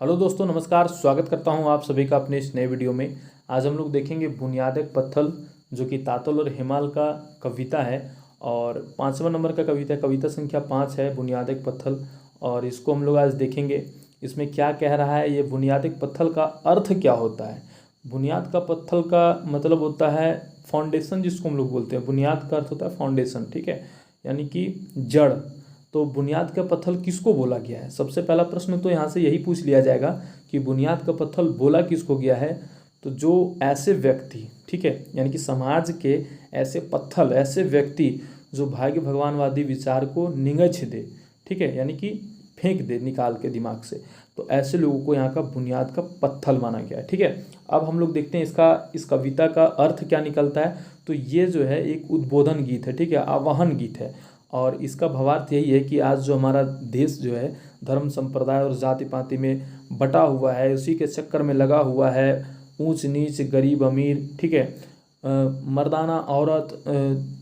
Hello दोस्तों, नमस्कार। स्वागत करता हूं आप सभी का अपने इस नए वीडियो में। आज हम लोग देखेंगे बुनियादक पत्थल, जो कि तातल और हेमाल का कविता है और 5वां नंबर का कविता, कविता संख्या 5 है बुनियादक पत्थल। और इसको हम लोग आज देखेंगे, इसमें क्या कह रहा है, ये बुनियादक पत्थल का अर्थ क्या होता है। बुनियाद का पत्थल का मतलब होता है फाउंडेशन, जिसको हम लोग बोलते हैं। बुनियाद का अर्थ होता है फाउंडेशन, ठीक है, यानी कि जड़। तो बुनियाद का पत्थल किसको बोला गया है? सबसे पहला प्रश्न तो यहाँ से यही पूछ लिया जाएगा कि बुनियाद का पत्थल बोला किसको गया है। तो जो ऐसे व्यक्ति, ठीक है, यानी कि समाज के ऐसे पत्थल, ऐसे व्यक्ति जो भाग्य भगवानवादी विचार को निगछ दे, ठीक है, यानी कि फेंक दे निकाल के दिमाग से, तो ऐसे लोगों को यहाँ का बुनियाद का पत्थल माना गया है। ठीक है, अब हम लोग देखते हैं इस कविता का अर्थ क्या निकलता है। तो ये जो है एक उद्बोधन गीत है, ठीक है, आवाहन गीत है। और इसका भावार्थ यही है कि आज जो हमारा देश जो है धर्म संप्रदाय और जाति पाति में बटा हुआ है, उसी के चक्कर में लगा हुआ है। ऊंच नीच, गरीब अमीर, ठीक है, मर्दाना औरत,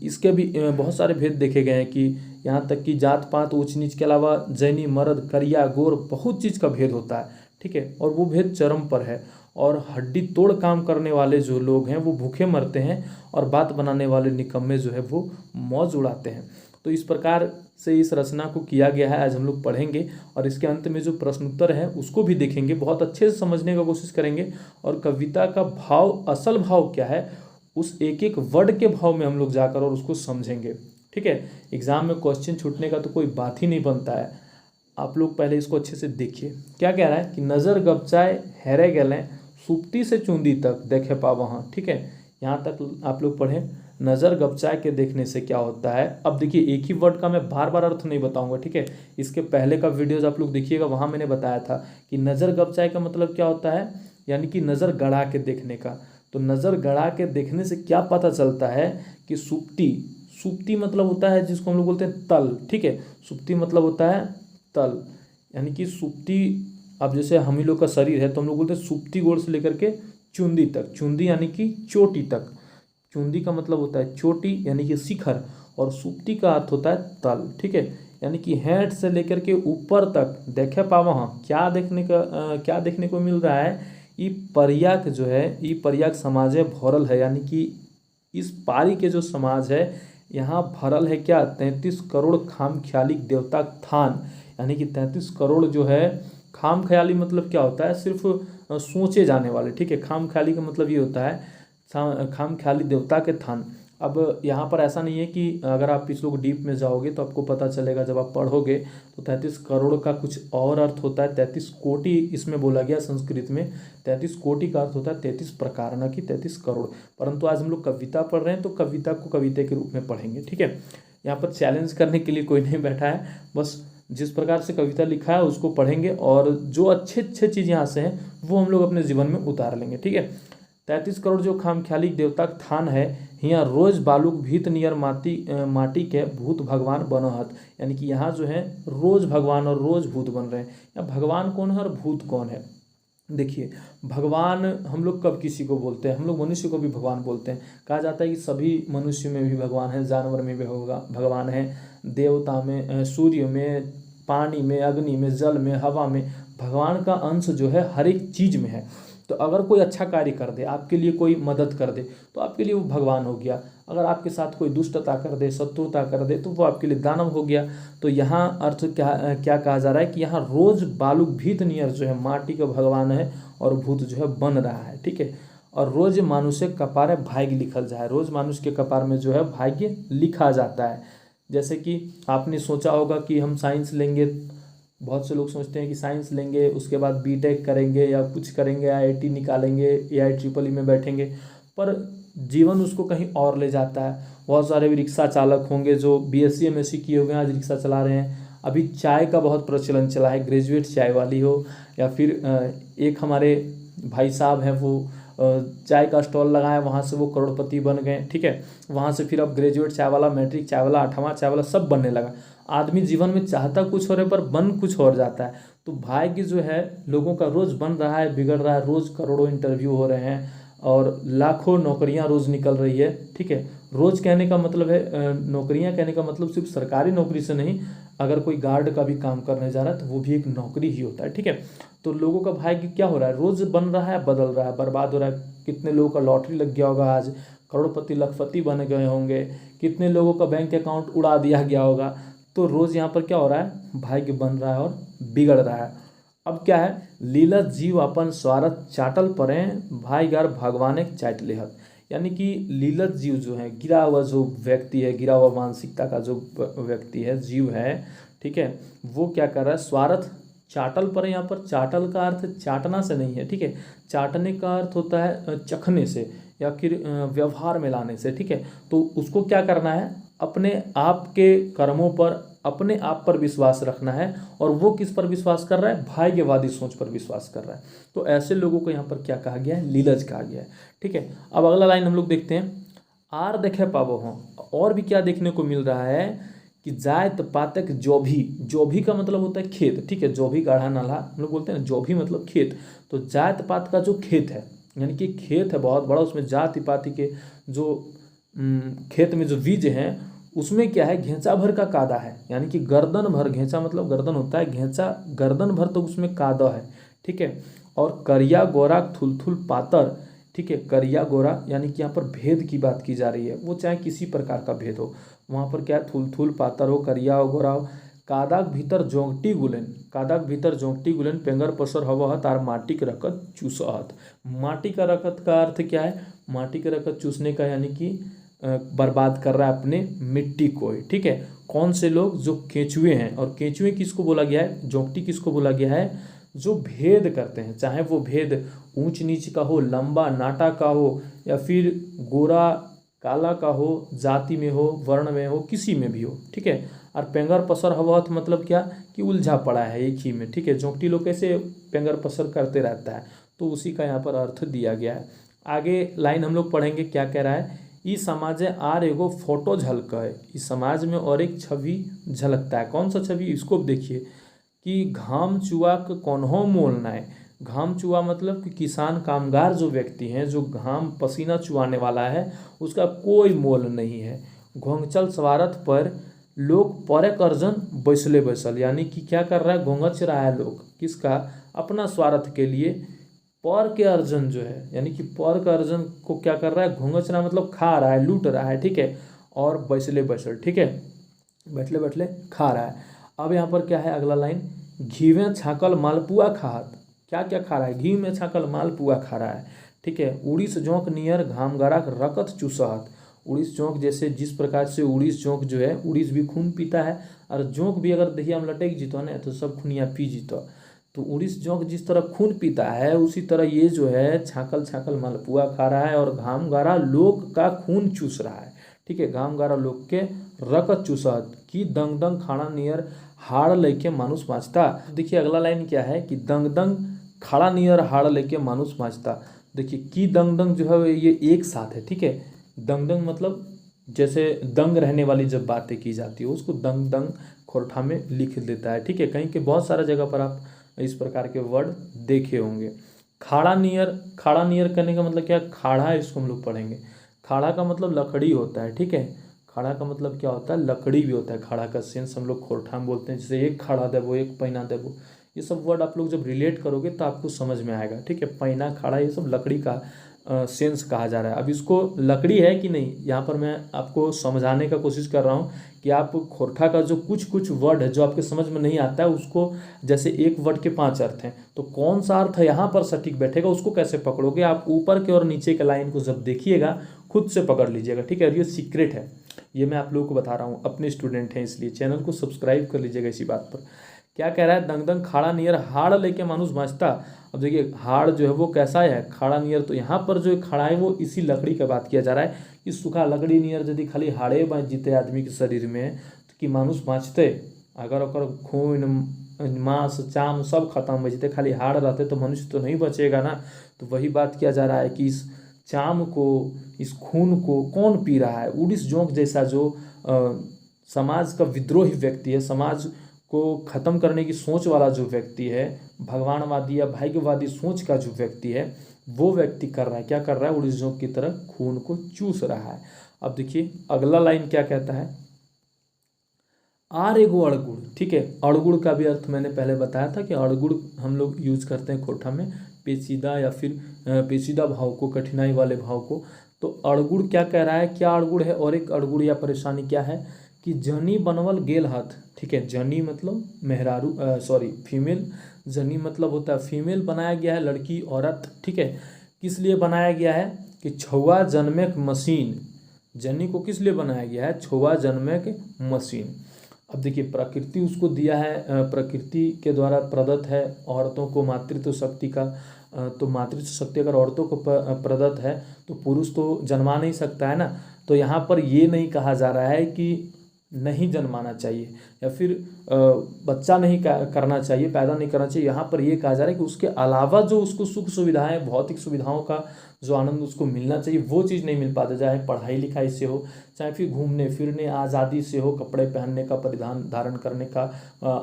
इसके भी बहुत सारे भेद देखे गए हैं कि यहाँ तक कि जात पात, ऊंच नीच के अलावा जैनी मर्द, करिया गोर, बहुत चीज़ का भेद होता है। ठीक है, और वो भेद चरम पर है। और हड्डी तोड़ काम करने वाले जो लोग हैं वो भूखे मरते हैं, और बात बनाने वाले निकम्मे जो है वो मौज उड़ाते हैं। तो इस प्रकार से इस रचना को किया गया है, आज हम लोग पढ़ेंगे। और इसके अंत में जो प्रश्नोत्तर है उसको भी देखेंगे, बहुत अच्छे से समझने का कोशिश करेंगे। और कविता का भाव, असल भाव क्या है, उस एक एक वर्ड के भाव में हम लोग जाकर और उसको समझेंगे। ठीक है, एग्जाम में क्वेश्चन छूटने का तो कोई बात ही नहीं बनता है। आप लोग पहले इसको अच्छे से देखिए। क्या कह रहा है कि नज़र गबचाए हैरे गलें, सुप्ती से चूंदी तक देखे पा वहाँ। ठीक है, यहाँ तक आप लोग पढ़ें। नज़र गबचाए के देखने से क्या होता है। अब देखिए, एक ही वर्ड का मैं बार बार अर्थ नहीं बताऊंगा, ठीक है। इसके पहले का वीडियोज आप लोग देखिएगा, वहाँ मैंने बताया था कि नज़र गबचाए का मतलब क्या होता है, यानी कि नज़र गड़ा के देखने का। तो नज़र गड़ा के देखने से क्या पता चलता है कि सुप्ती, सुप्ती मतलब होता है जिसको हम लोग बोलते हैं तल। ठीक है, सुप्ती मतलब होता है तल, यानी कि सुप्ती। अब जैसे हम ही लोग का शरीर है तो हम लोग बोलते हैं सुप्ती गोड़ से लेकर के चुंदी तक। चुंदी यानी कि चोटी तक। चुंदी का मतलब होता है चोटी, यानी कि शिखर, और सुप्ती का अर्थ होता है तल। ठीक है, यानी कि हेठ से लेकर के ऊपर तक देखे पावा। हाँ, क्या देखने को मिल रहा है। ई पर्याक जो है, ई पर्याक समाजे भरल है, यानी कि इस पारी के जो समाज है यहाँ भरल है क्या, 33 करोड़ खाम ख्याली देवता थान। यानी कि 33 करोड़ जो है, खाम ख्याली मतलब क्या होता है, सिर्फ सोचे जाने वाले। ठीक है, खाम ख्याली का मतलब ये होता है खाम ख्याली देवता के थान। अब यहाँ पर ऐसा नहीं है कि अगर आप इस लोग डीप में जाओगे तो आपको पता चलेगा, जब आप पढ़ोगे तो 33 करोड़ का कुछ और अर्थ होता है। 33 कोटि इसमें बोला गया संस्कृत में। 33 कोटि का अर्थ होता है 33 प्रकार, न कि 33 करोड़। परंतु आज हम लोग कविता पढ़ रहे हैं तो कविता को कविता के रूप में पढ़ेंगे। ठीक है, यहाँ पर चैलेंज करने के लिए कोई नहीं बैठा है, बस जिस प्रकार से कविता लिखा है उसको पढ़ेंगे और जो अच्छे अच्छे चीज़ यहाँ से हैं वो हम लोग अपने जीवन में उतार लेंगे। ठीक है, 33 करोड़ जो खामख्याली देवता थान है, यहाँ रोज बालुक भीत नियर माटी के भूत भगवान बनहत। यानी कि यहाँ जो है रोज भगवान और रोज भूत बन रहे हैं। यहाँ भगवान कौन है और भूत कौन है। देखिए, भगवान हम लोग कब किसी को बोलते हैं, हम लोग मनुष्य को भी भगवान बोलते हैं। कहा जाता है कि सभी मनुष्य में भी भगवान है, जानवर में भी भगवान है, देवता में, सूर्य में, पानी में, अग्नि में, जल में, हवा में। भगवान का अंश जो है हर एक चीज़ में है। तो अगर कोई अच्छा कार्य कर दे, आपके लिए कोई मदद कर दे, तो आपके लिए वो भगवान हो गया। अगर आपके साथ कोई दुष्टता कर दे, शत्रुता कर दे, तो वो आपके लिए दानव हो गया। तो यहाँ अर्थ क्या कहा जा रहा है कि यहाँ रोज बालुक भीत नियर जो है माटी का भगवान है और भूत जो है बन रहा है। ठीक है, और रोज मानुष कपार भाग्य लिखल जाए। रोज मानुष के कपार में जो है भाग्य लिखा जाता है। जैसे कि आपने सोचा होगा कि हम साइंस लेंगे, बहुत से लोग सोचते हैं कि साइंस लेंगे उसके बाद बीटेक करेंगे या कुछ करेंगे, आईआईटी निकालेंगे, एआई ट्रिपल ई में बैठेंगे, पर जीवन उसको कहीं और ले जाता है। बहुत सारे भी रिक्शा चालक होंगे जो बीएससी एमएससी किए हुए हैं, आज रिक्शा चला रहे हैं। अभी चाय का बहुत प्रचलन चला है, ग्रेजुएट चाय वाली हो, या फिर एक हमारे भाई साहब हैं वो चाय का स्टॉल लगाए, वहाँ से वो करोड़पति बन गए। ठीक है, वहाँ से फिर अब ग्रेजुएट चाय वाला, मैट्रिक चाय वाला, 8वां चाय वाला, सब बनने लगा। आदमी जीवन में चाहता कुछ और है पर बन कुछ और जाता है। तो भाग्य जो है लोगों का रोज़ बन रहा है, बिगड़ रहा है। रोज़ करोड़ों इंटरव्यू हो रहे हैं और लाखों नौकरियां रोज़ निकल रही है। ठीक है, रोज़ कहने का मतलब है, नौकरियां कहने का मतलब सिर्फ सरकारी नौकरी से नहीं, अगर कोई गार्ड का भी काम करने जा रहा है तो वो भी एक नौकरी ही होता है, ठीक है। तो लोगों का भाग्य क्या हो रहा है, रोज बन रहा है, बदल रहा है, बर्बाद हो रहा है। कितने लोगों का लॉटरी लग गया होगा, आज करोड़पति लखपति बन गए होंगे, कितने लोगों का बैंक अकाउंट उड़ा दिया गया होगा। तो रोज यहाँ पर क्या हो रहा है, भाग्य बन रहा है और बिगड़ रहा है। अब क्या है, लीलत जीव अपन स्वार्थ चाटल परे भाई गार भगवान एक चाट लेहत। यानी कि लीलत जीव जो है, गिरा हुआ जो व्यक्ति है, गिरा हुआ मानसिकता का जो व्यक्ति है, जीव है, ठीक है, वो क्या कर रहा है, स्वार्थ चाटल पर। यहाँ पर चाटल का अर्थ चाटना से नहीं है, ठीक है। चाटने का अर्थ होता है चखने से या फिर व्यवहार में लाने से, ठीक है। तो उसको क्या करना है, अपने आप के कर्मों पर, अपने आप पर विश्वास रखना है। और वो किस पर विश्वास कर रहा है, भाग्यवादी सोच पर विश्वास कर रहा है। तो ऐसे लोगों को यहाँ पर क्या कहा गया है, लीलज कहा गया है, ठीक है। अब अगला लाइन हम लोग देखते हैं, आर देखे पावो हों। और भी क्या देखने को मिल रहा है कि जायत पातक जोभी, जोभी का मतलब होता है खेत, ठीक है। जोभी गाढ़ा नाला हम लोग बोलते हैं, जोभी मतलब खेत। तो जायत पात का जो खेत है, यानी कि खेत है बहुत बड़ा, उसमें जाति पाति के जो खेत में जो बीज हैं उसमें क्या है, घेंचा भर का कादा है। यानी कि गर्दन भर, घेंचा मतलब गर्दन होता है, घेंचा गर्दन भर तो उसमें कादा है, ठीक है। और करिया गोरा थुलथुल पातर, ठीक है। करिया गोरा यानी कि यहाँ पर भेद की बात की जा रही है, वो चाहे किसी प्रकार का भेद हो, वहाँ पर क्या है, थुलथुल पातर हो, करिया हो, गोरा हो। कादाक भीतर जोंगटी गुलेन, कादाक भीतर जोंगटी गुलेन पेंगर पसर हवहत आर माटी के रकत चूसहत। माटी का रकत का अर्थ क्या है, माटी के रकत चूसने का, यानी कि बर्बाद कर रहा है अपने मिट्टी को, ठीक है। कौन से लोग, जो केंचुए हैं। और केंचुए किसको बोला गया है, जोंगटी किसको बोला गया है, जो भेद करते हैं, चाहे वो भेद ऊंच नीच का हो, लंबा नाटा का हो, या फिर गोरा काला का हो, जाति में हो, वर्ण में हो, किसी में भी हो, ठीक है। और पेंगर पसर हवहत मतलब क्या, कि उलझा पड़ा है एक ही में, ठीक है। जोंगटी लोग कैसे पेंगर पसर करते रहता है, तो उसी का यहाँ पर अर्थ दिया गया है। आगे लाइन हम लोग पढ़ेंगे, क्या कह रहा है, इस समाज आर एगो फोटो झलक है। इस समाज में और एक छवि झलकता है। कौन सा छवि, इसको देखिए कि घाम चुआ के कौनहो मोल ना है। घाम चुआ मतलब कि किसान कामगार जो व्यक्ति हैं, जो घाम पसीना चुआने वाला है, उसका कोई मोल नहीं है। घोंघचल स्वार्थ पर लोग परे कर्जन बैसले बैसल, यानी कि क्या कर रहा है, घोंघच रहा है लोग, किसका, अपना स्वार्थ के लिए। पर के अर्जन जो है, यानी कि पर का अर्जन को क्या कर रहा है, घोंघच रहा मतलब खा रहा है, लूट रहा है, ठीक है। और बैसले बैसल, ठीक है, बैठले बैठले खा रहा है। अब यहाँ पर क्या है, अगला लाइन, घी में छाकल मालपुआ खात। क्या क्या खा रहा है, घी में छाकल मालपुआ खा रहा है, ठीक है। उड़ीस जोंक नियर घाम गरा रकत चूसहत। उड़ीस जोंक, जैसे जिस प्रकार से उड़ीस जोंक जो है, उड़ीस भी खून पीता है, और जोंक भी अगर दहिया में लटक जीतो ना तो सब खूनिया पी जीतो। तो उड़ीस जोंक जिस तरह खून पीता है, उसी तरह ये जो है छाकल छाकल मालपुआ खा रहा है और घाम गारा लोग का खून चूस रहा है, ठीक है। घाम गारा लोग के रकत चूसत की दंग दंग खाना नियर हाड़ लेके मानुस माचता। देखिए अगला लाइन क्या है, कि दंग दंग खाड़ा नियर हाड़ लेके मानुस माचता। देखिए की दंग दंग जो है ये एक साथ है, ठीक है। दंग दंग मतलब जैसे दंग रहने वाली जब बातें की जाती है, उसको दंग दंग खोरठा में लिख देता है, ठीक है। कहीं के बहुत सारा जगह पर आप इस प्रकार के वर्ड देखे होंगे। खाड़ा नियर, खाड़ा नियर करने का मतलब क्या, खाड़ा है, इसको हम लोग पढ़ेंगे। खाड़ा का मतलब लकड़ी होता है, ठीक है। खाड़ा का मतलब क्या होता है, लकड़ी भी होता है। खाड़ा का सेंस हम लोग खोरठा में बोलते हैं, जैसे एक खाड़ा देवो, एक पैना देवो। ये सब वर्ड आप लोग जब रिलेट करोगे तो आपको समझ में आएगा, ठीक है। पैना, खाड़ा, ये सब लकड़ी का सेंस कहा जा रहा है। अब इसको लकड़ी है कि नहीं, यहाँ पर मैं आपको समझाने का कोशिश कर रहा हूँ कि आप खोरठा का जो कुछ कुछ वर्ड है जो आपके समझ में नहीं आता है, उसको, जैसे एक वर्ड के 5 अर्थ हैं, तो कौन सा अर्थ यहाँ पर सटीक बैठेगा उसको कैसे पकड़ोगे आप, ऊपर के और नीचे के लाइन को जब देखिएगा खुद से पकड़ लीजिएगा, ठीक है। और ये सीक्रेट है, ये मैं आप लोगों को बता रहा हूँ, अपने स्टूडेंट हैं इसलिए चैनल को सब्सक्राइब कर लीजिएगा इसी बात पर। क्या कह रहा है, दंग दंग खाड़ा नियर हाड़ लेके मानुस भाजता। अब देखिए हाड़ जो है वो कैसा है, खाड़ा नियर, तो यहाँ पर जो खड़ा है वो इसी लकड़ी का बात किया जा रहा है कि सूखा लकड़ी नियर यदि खाली हाड़े बाँच जीते आदमी के शरीर में, तो कि मानुस बाँचते, अगर ओकर खून मांस चाम सब खत्म हो जीते, खाली हाड़ रहते तो मनुष्य तो नहीं बचेगा ना। तो वही बात किया जा रहा है कि इस चाम को, इस खून को कौन पी रहा है, उड़ीस जोंक जैसा जो समाज का विद्रोही व्यक्ति है, समाज को ख़त्म करने की सोच वाला जो व्यक्ति है, भगवानवादी या भाग्यवादी सोच का जो व्यक्ति है, वो व्यक्ति कर रहा है, क्या कर रहा है, उड़ीस जोंक की तरह खून को चूस रहा है। अब देखिए अगला लाइन क्या कहता है, आर एगो अड़गुड़। ठीक है। अड़गुड़ का भी अर्थ मैंने पहले बताया था कि अड़गुड़ हम लोग यूज करते हैं खोठा में पेचीदा या फिर पेचीदा भाव को, कठिनाई वाले भाव को। तो अड़गुड़ क्या कह रहा है, क्या अड़गुड़ है, और एक अड़गुड़ या परेशानी क्या है कि जनी बनवल गेल हाथ, ठीक है। जनी मतलब मेहरारू, सॉरी फीमेल, जनी मतलब होता है फीमेल, बनाया गया है लड़की औरत, ठीक है। किस लिए बनाया गया है कि छुआ जन्मेक मशीन, जनी को किस लिए बनाया गया है, छुआ जन्मेक मशीन। अब देखिए प्रकृति उसको दिया है, प्रकृति के द्वारा प्रदत्त है औरतों को मातृत्व शक्ति का, तो मातृत्व शक्ति अगर औरतों को प्रदत्त है तो पुरुष तो जन्मा नहीं सकता है ना। तो यहाँ पर ये नहीं कहा जा रहा है कि नहीं जन्माना चाहिए या फिर बच्चा नहीं करना चाहिए, पैदा नहीं करना चाहिए। यहाँ पर ये कहा जा रहा है कि उसके अलावा जो उसको सुख सुविधाएं, भौतिक सुविधाओं का जो आनंद उसको मिलना चाहिए वो चीज़ नहीं मिल पाता, चाहे पढ़ाई लिखाई से हो, चाहे फिर घूमने फिरने आज़ादी से हो, कपड़े पहनने का, परिधान धारण करने का,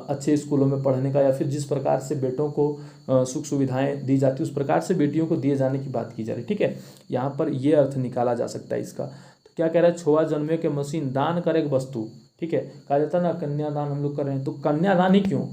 अच्छे स्कूलों में पढ़ने का, या फिर जिस प्रकार से बेटों को सुख सुविधाएं दी जाती है उस प्रकार से बेटियों को दिए जाने की बात की जा रही है, ठीक है। यहाँ पर ये अर्थ निकाला जा सकता है इसका। तो क्या कह रहा है, छुआ जन्मे के मशीन दान करे वस्तु, ठीक है। कहा जाता है ना कन्यादान हम लोग कर रहे हैं, तो कन्यादान ही क्यों,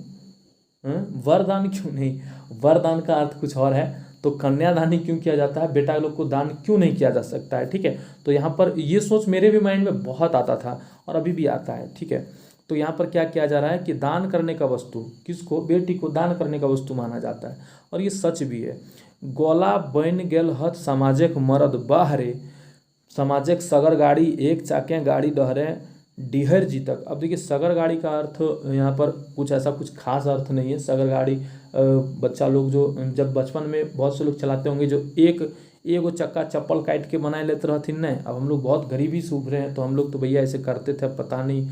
वरदान क्यों नहीं, वरदान का अर्थ कुछ और है, तो कन्यादान ही क्यों किया जाता है, बेटा लोग को दान क्यों नहीं किया जा सकता है, ठीक है। तो यहाँ पर ये सोच मेरे भी माइंड में बहुत आता था और अभी भी आता है, ठीक है। तो यहाँ पर क्या किया जा रहा है कि दान करने का वस्तु, किसको, बेटी को दान करने का वस्तु माना जाता है, और ये सच भी है। गोला बन गेल हथ समाजक मर्द बाहरे, समाजक सगर गाड़ी एक चाके गाड़ी डहरे डिहर जी तक। अब देखिए सगर गाड़ी का अर्थ यहाँ पर कुछ ऐसा कुछ खास अर्थ नहीं है। सगर गाड़ी बच्चा लोग जो जब बचपन में बहुत से लोग चलाते होंगे, जो एगो चक्का चप्पल काट के बनाए लेते रहथिन न। अब हम लोग बहुत गरीबी से उभरे हैं तो हम लोग तो भैया ऐसे करते थे, पता नहीं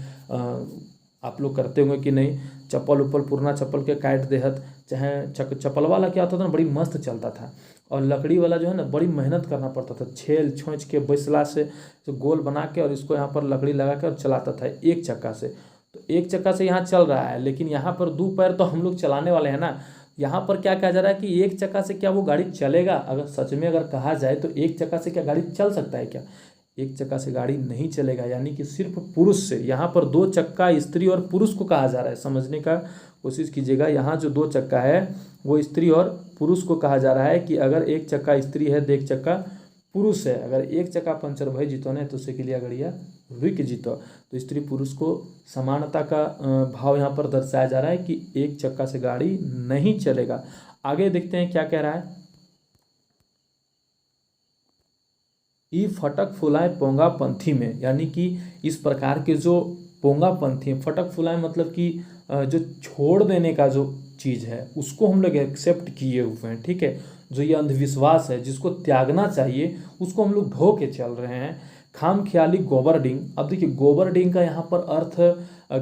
आप लोग करते होंगे कि नहीं। चप्पल उप्पल पुराना चप्पल के काट देहत, चाहे चप्पल वाला क्या होता था ना, बड़ी मस्त चलता था, और लकड़ी वाला जो है ना बड़ी मेहनत करना पड़ता था, छेल छोंच के बैसला से जो गोल बना के और इसको यहाँ पर लकड़ी लगा के और चलाता था एक चक्का से। तो एक चक्का से यहाँ चल रहा है, लेकिन यहाँ पर दो पैर तो हम लोग चलाने वाले हैं ना। यहाँ पर क्या कहा जा रहा है कि एक चक्का से क्या वो गाड़ी चलेगा, अगर सच में अगर कहा जाए तो एक चक्का से क्या गाड़ी चल सकता है क्या, एक चक्का से गाड़ी नहीं चलेगा। यानी कि सिर्फ पुरुष से, यहाँ पर दो चक्का स्त्री और पुरुष को कहा जा रहा है, समझने का कोशिश कीजिएगा। यहाँ जो दो चक्का है वो स्त्री और पुरुष को कहा जा रहा है कि अगर एक चक्का स्त्री है तो एक चक्का पुरुष है, अगर एक चक्का पंचर भय जीतो ने तो उसे के लिए गड़िया रुक जीतो। तो स्त्री पुरुष को समानता का भाव यहाँ पर दर्शाया जा रहा है कि एक चक्का से गाड़ी नहीं चलेगा। आगे देखते हैं क्या कह रहा है, ई फटक फुलाए पोंगा पंथी में, यानी कि इस प्रकार के जो पोंगा पंथी है, फटक फुलाए मतलब कि जो छोड़ देने का जो चीज़ है उसको हम लोग एक्सेप्ट किए हुए हैं, ठीक है। जो ये अंधविश्वास है जिसको त्यागना चाहिए उसको हम लोग ढो के चल रहे हैं। खाम ख्याली गोबरडिंग, अब देखिए गोबरडिंग का यहाँ पर अर्थ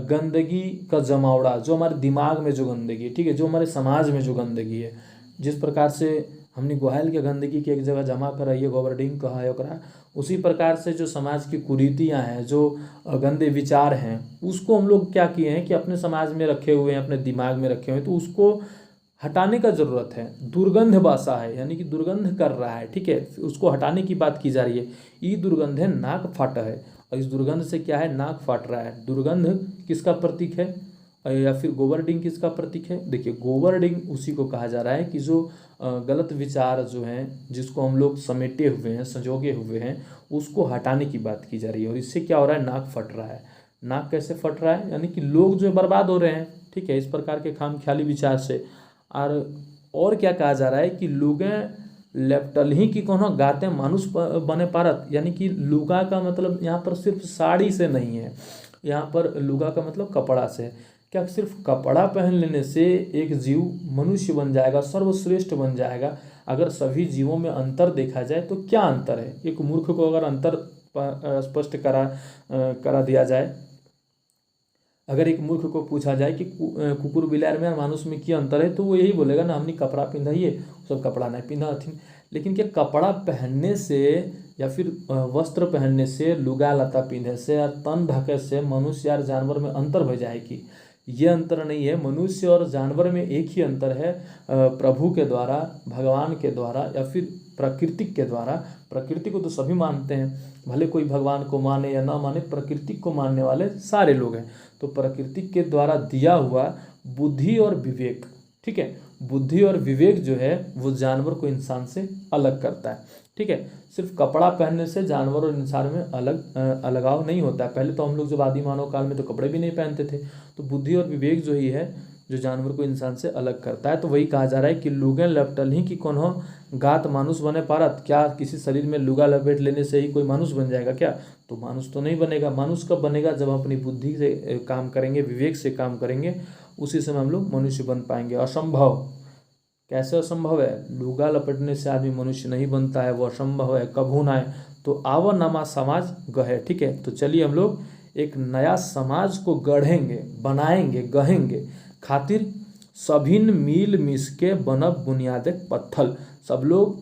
गंदगी का जमावड़ा, जो हमारे दिमाग में जो गंदगी है, ठीक है, जो हमारे समाज में जो गंदगी है, जिस प्रकार से हमने गोहाल के गंदगी की एक जगह जमा कर रही है गोबरडिंग कहा है ओकरा, उसी प्रकार से जो समाज की कुरीतियाँ हैं, जो गंदे विचार हैं, उसको हम लोग क्या किए हैं कि अपने समाज में रखे हुए हैं, अपने दिमाग में रखे हुए हैं, तो उसको हटाने का ज़रूरत है। दुर्गंध बासा है, यानी कि दुर्गंध कर रहा है, ठीक है, उसको हटाने की बात की जा रही है। ये दुर्गंध है नाक फाट है, और इस दुर्गंध से क्या है, नाक फाट रहा है। दुर्गंध किसका प्रतीक है, या फिर गोबरडिंग किसका प्रतीक है। देखिए गोबरडिंग उसी को कहा जा रहा है कि जो गलत विचार जो हैं, जिसको हम लोग समेटे हुए हैं, संजोगे हुए हैं, उसको हटाने की बात की जा रही है। और इससे क्या हो रहा है, नाक फट रहा है। नाक कैसे फट रहा है, यानी कि लोग जो बर्बाद हो रहे हैं, ठीक है, इस प्रकार के खाम ख्याली विचार से। और क्या कहा जा रहा है कि लुगे लेपटल ही की कोनो गाते मानुष बने पारत, यानी कि लुगा का मतलब यहाँ पर सिर्फ साड़ी से नहीं है, यहाँ पर लुगा का मतलब कपड़ा से है। क्या सिर्फ कपड़ा पहन लेने से एक जीव मनुष्य बन जाएगा, सर्वश्रेष्ठ बन जाएगा? अगर सभी जीवों में अंतर देखा जाए तो क्या अंतर है? एक मूर्ख को अगर अंतर स्पष्ट करा दिया जाए, अगर एक मूर्ख को पूछा जाए कि कुकुर बिलार में और मानुष में क्या अंतर है, तो वो यही बोलेगा ना, हमने कपड़ा पिंधाइए, सब कपड़ा नहीं पिंधा हथिन। लेकिन क्या कपड़ा पहनने से या फिर वस्त्र पहनने से, लुगा लता पिंधे से या तन ढके से मनुष्य या जानवर में अंतर हो जाएगी? ये अंतर नहीं है। मनुष्य और जानवर में एक ही अंतर है, प्रभु के द्वारा, भगवान के द्वारा या फिर प्राकृतिक के द्वारा, प्रकृति को तो सभी मानते हैं, भले कोई भगवान को माने या ना माने, प्रकृति को मानने वाले सारे लोग हैं। तो प्रकृति के द्वारा दिया हुआ बुद्धि और विवेक, ठीक है, बुद्धि और विवेक जो है वो जानवर को इंसान से अलग करता है, ठीक है। सिर्फ कपड़ा पहनने से जानवर और इंसान में अलगाव नहीं होता है। पहले तो हम लोग जब आदि मानव काल में तो कपड़े भी नहीं पहनते थे। तो बुद्धि और विवेक जो ही है जो जानवर को इंसान से अलग करता है। तो वही कहा जा रहा है कि लुगें लपटल ही कि कौन हो गात मानुष बने पारत, क्या किसी शरीर में लुगा लपेट लेने से ही कोई मानुष बन जाएगा क्या? तो मानुष तो नहीं बनेगा। मानुष कब बनेगा? जब हम अपनी बुद्धि से काम करेंगे, विवेक से काम करेंगे, उसी समय हम लोग मनुष्य बन पाएंगे। असंभव, कैसे असंभव है? लुगा लपेटने से आदमी मनुष्य नहीं बनता है, वो असंभव है, कभू ना है। तो आव नामा समाज गहे, ठीक है। तो चलिए हम लोग एक नया समाज को गढ़ेंगे, बनाएंगे, गहेंगे खातिर सभिन मिल मिस के बनब बुनियादक पत्थल। सब लोग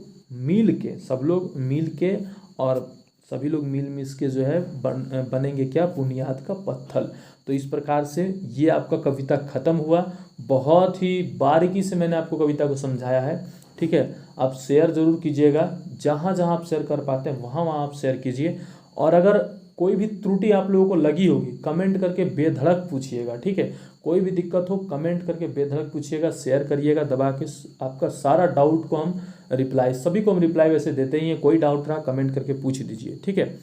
मिल के और सभी लोग मिल मिस के जो है बनेंगे क्या? बुनियाद का पत्थल। तो इस प्रकार से ये आपका कविता खत्म हुआ। बहुत ही बारीकी से मैंने आपको कविता को समझाया है, ठीक है। आप शेयर जरूर कीजिएगा, जहाँ जहाँ आप शेयर कर पाते हैं वहाँ वहाँ आप शेयर कीजिए। और अगर कोई भी त्रुटि आप लोगों को लगी होगी कमेंट करके बेधड़क पूछिएगा, ठीक है। कोई भी दिक्कत हो कमेंट करके बेधड़क पूछिएगा, शेयर करिएगा दबा के। आपका सारा डाउट को हम रिप्लाई, सभी को हम रिप्लाई वैसे देते ही हैं, कोई डाउट रहा कमेंट करके पूछ दीजिए, ठीक है।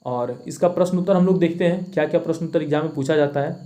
और इसका प्रश्न उत्तर हम लोग देखते हैं क्या क्या प्रश्न उत्तर एग्जाम में पूछा जाता है।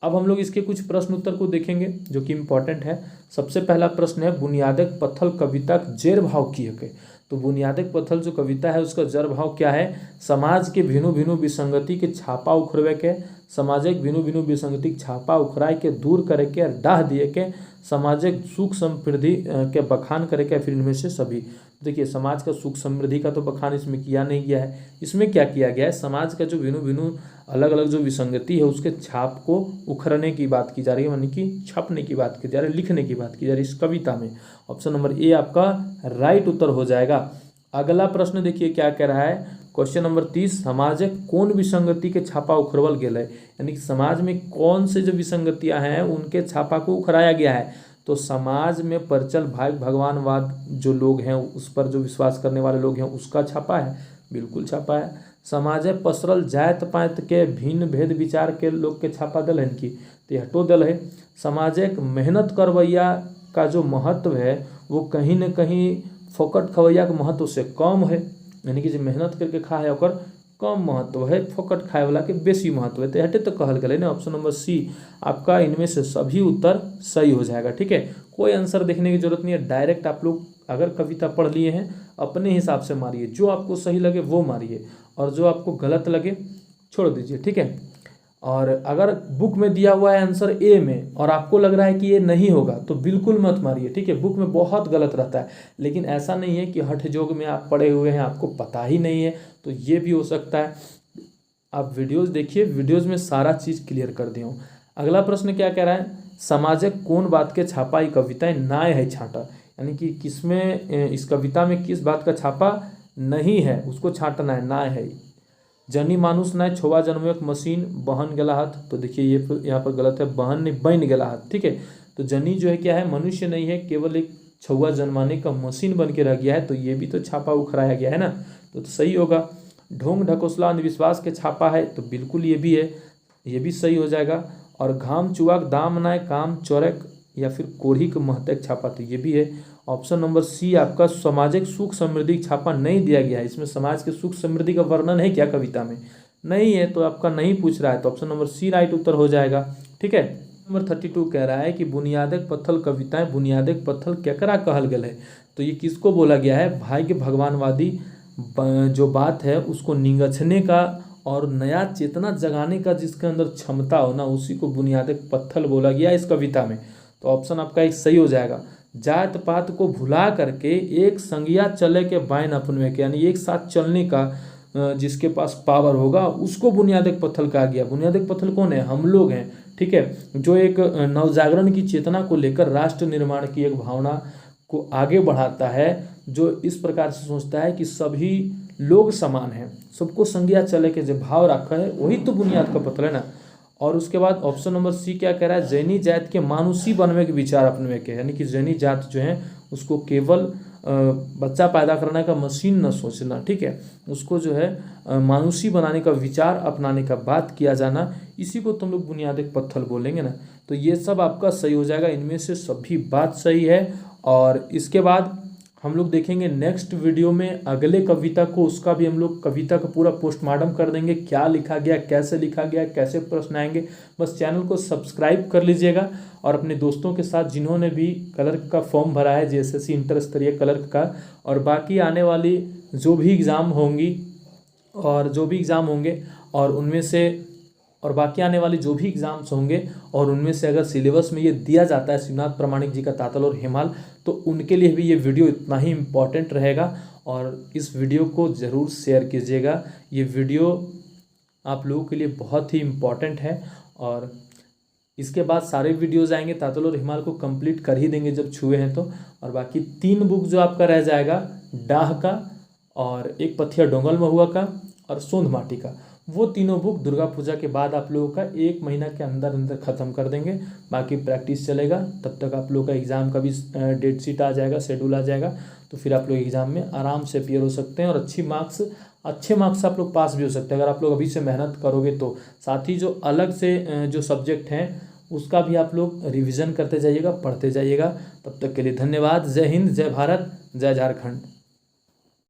अब हम लोग इसके कुछ प्रश्न उत्तर को देखेंगे जो कि इम्पोर्टेंट है। सबसे पहला प्रश्न है बुनियादक पत्थल कविता जेर भाव की है। तो बुनियादक पत्थल जो कविता है उसका जर भाव क्या है? समाज के भिनु भिनु विसंगति के छापा उखड़वे के, सामाजिक भिनु भिनु विसंगति के छापा उखड़ाए के दूर करे के डाह दिए के, सामाजिक सुख समृद्धि के बखान करे के, फिर इनमें से सभी। देखिए समाज का सुख समृद्धि का तो बखान इसमें किया नहीं गया है। इसमें क्या किया गया है? समाज का जो भिनु भिनु अलग अलग जो विसंगति है उसके छाप को उखड़ने की बात की जा रही है, यानी कि छपने की बात की जा रही है, लिखने की बात की जा रही है इस कविता में। ऑप्शन नंबर ए आपका राइट उत्तर हो जाएगा। अगला प्रश्न देखिए क्या कह रहा है, क्वेश्चन नंबर 30, समाज कौन विसंगति के छापा उखड़वल गेल है, यानी कि समाज में कौन से जो विसंगतियां हैं उनके छापा को उखड़ाया गया है। तो समाज में परचल भगवानवाद जो लोग हैं उस पर जो विश्वास करने वाले लोग हैं उसका छापा है, बिल्कुल छापा है। समाज पसरल जात पात के भिन्न भेद विचार के लोग के छापा दल है इनकी, तो यह हटो दल है। समाज मेहनत करवैया का जो महत्व है वो कहीं न कहीं फोकट खवैया के महत्व से कम है, यानी कि जो मेहनत करके खा है ओकर कम महत्व है, फोकट खाए वाला के बेसी महत्व है। तो हटे तो कहल गए ना। ऑप्शन नंबर सी आपका इनमें से सभी उत्तर सही हो जाएगा, ठीक है। कोई आंसर देखने की जरूरत नहीं है, डायरेक्ट आप लोग अगर कविता पढ़ लिए हैं अपने हिसाब से मारिए, जो आपको सही लगे वो मारिए और जो आपको गलत लगे छोड़ दीजिए, ठीक है। और अगर बुक में दिया हुआ है आंसर ए में और आपको लग रहा है कि ये नहीं होगा तो बिल्कुल मत मारिए, ठीक है। बुक में बहुत गलत रहता है, लेकिन ऐसा नहीं है कि हठ जोग में आप पढ़े हुए हैं आपको पता ही नहीं है, तो ये भी हो सकता है। आप वीडियोज़ देखिए, वीडियोज़ में सारा चीज़ क्लियर कर दिया हूँ। अगला प्रश्न क्या कह रहा है, समाजक कौन बात के छापा ये कविताएं नाय है छांटा, यानी कि किसमें इस कविता में किस बात का छापा नहीं है उसको छांटना है, नाय है। जनी मानुष नाय छोवा जन्म एक मशीन बहन गला हाथ, तो देखिए ये यहाँ पर गलत है, बहन नहीं बन गला हाथ, ठीक है। तो जनी जो है क्या है, मनुष्य नहीं है, केवल एक छुआ जन्माने का मशीन बन के रह गया है, तो ये भी तो छापा उखड़ाया गया है ना, तो सही होगा। ढोंग ढकोसला अंधविश्वास के छापा है, तो बिल्कुल ये भी है, ये भी सही हो जाएगा। और घाम चुआक दाम नाय काम चौरक या फिर कोढ़ी के महत्क छापा, तो ये भी है। ऑप्शन नंबर सी आपका सामाजिक सुख समृद्धि छापा नहीं दिया गया है, इसमें समाज के सुख समृद्धि का वर्णन है क्या कविता में? नहीं है, तो आपका नहीं पूछ रहा है, तो ऑप्शन नंबर सी राइट उत्तर हो जाएगा, ठीक है। नंबर 32 कह रहा है कि बुनियादक पत्थल कविताएं बुनियादक पत्थल केकरा कहल गल है, तो ये किसको बोला गया है? भाग्य भगवानवादी जो बात है उसको निगछने का और नया चेतना जगाने का जिसके अंदर क्षमता हो ना, उसी को बुनियादक पत्थल बोला गया इस कविता में। तो ऑप्शन आपका एक सही हो जाएगा। जात पात को भुला करके एक संज्ञा चले के बायन अपनवे के, यानी एक साथ चलने का जिसके पास पावर होगा उसको बुनियादक पत्थल कहा गया। बुनियादक पत्थल कौन है? हम लोग हैं, ठीक है, जो एक नवजागरण की चेतना को लेकर राष्ट्र निर्माण की एक भावना को आगे बढ़ाता है, जो इस प्रकार से सोचता है कि सभी लोग समान हैं, सबको संज्ञा चले के जो भाव रखा है वही तो बुनियाद का पत्थल है ना। और उसके बाद ऑप्शन नंबर सी क्या कह रहा है, जैनी जात के मानुषी बनने के विचार अपने के, यानी कि जैनी जात जो है उसको केवल बच्चा पैदा करने का मशीन न सोचना, ठीक है, उसको जो है मानुषी बनाने का विचार अपनाने का बात किया जाना, इसी को तुम लोग बुनियादी पत्थर बोलेंगे ना। तो ये सब आपका सही हो जाएगा, इनमें से सभी बात सही है। और इसके बाद हम लोग देखेंगे नेक्स्ट वीडियो में अगले कविता को, उसका भी हम लोग कविता का पूरा पोस्टमार्टम कर देंगे, क्या लिखा गया, कैसे लिखा गया, कैसे प्रश्न आएंगे। बस चैनल को सब्सक्राइब कर लीजिएगा और अपने दोस्तों के साथ जिन्होंने भी क्लर्क का फॉर्म भरा है, JSSC इंटर स्तरीय क्लर्क का, और बाकी आने वाली जो भी एग्ज़ाम होंगी और उनमें से और बाकी आने वाली जो भी एग्ज़ाम्स होंगे और उनमें से अगर सिलेबस में ये दिया जाता है शिवनाथ प्रामाणिक जी का तातल और हिमाल, तो उनके लिए भी ये वीडियो इतना ही इम्पॉर्टेंट रहेगा। और इस वीडियो को ज़रूर शेयर कीजिएगा, ये वीडियो आप लोगों के लिए बहुत ही इम्पॉर्टेंट है। और इसके बाद सारे वीडियोज़ आएंगे, तातल और हिमाल को कंप्लीट कर ही देंगे जब छुए हैं तो। और बाकी 3 बुक जो आपका रह जाएगा, डाह का और एक पथिया डोंगल महुआ का और सोंध माटी का, वो तीनों बुक दुर्गा पूजा के बाद आप लोगों का 1 महीना के अंदर अंदर ख़त्म कर देंगे। बाकी प्रैक्टिस चलेगा, तब तक आप लोगों का एग्ज़ाम का भी डेट शीट आ जाएगा, शेड्यूल आ जाएगा, तो फिर आप लोग एग्ज़ाम में आराम से अपीयर हो सकते हैं और अच्छे मार्क्स आप लोग पास भी हो सकते हैं अगर आप लोग अभी से मेहनत करोगे तो। साथ ही जो अलग से जो सब्जेक्ट हैं उसका भी आप लोग रिविज़न करते जाइएगा, पढ़ते जाइएगा। तब तक के लिए धन्यवाद। जय हिंद, जय भारत, जय झारखंड।